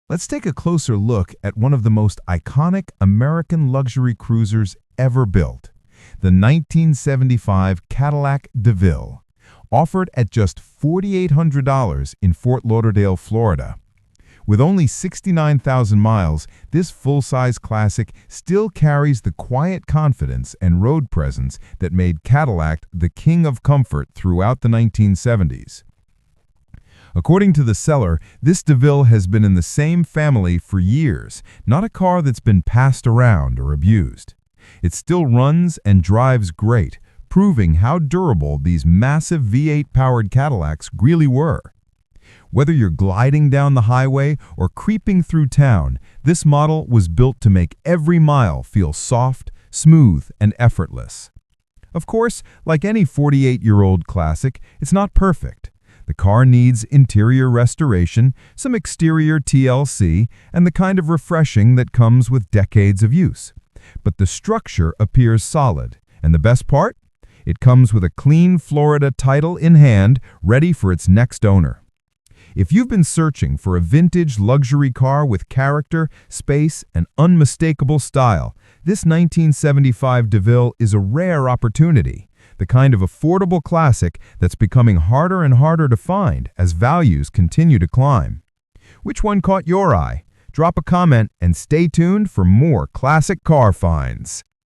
Let's take a closer look at one of the most iconic American luxury cruisers ever built, the 1975 Cadillac DeVille, offered at just $4,800 in Fort Lauderdale, Florida. With only 69,000 miles, this full-size classic still carries the quiet confidence and road presence that made Cadillac the king of comfort throughout the 1970s. According to the seller, this DeVille has been in the same family for years, not a car that's been passed around or abused. It still runs and drives great, proving how durable these massive V8-powered Cadillacs really were. Whether you're gliding down the highway or creeping through town, this model was built to make every mile feel soft, smooth, and effortless. Of course, like any 48-year-old classic, it's not perfect. The car needs interior restoration, some exterior TLC, and the kind of refreshing that comes with decades of use. But the structure appears solid, and the best part? It comes with a clean Florida title in hand, ready for its next owner. If you've been searching for a vintage luxury car with character, space, and unmistakable style, this 1975 DeVille is a rare opportunity, the kind of affordable classic that's becoming harder and harder to find as values continue to climb. Which one caught your eye? Drop a comment and stay tuned for more classic car finds.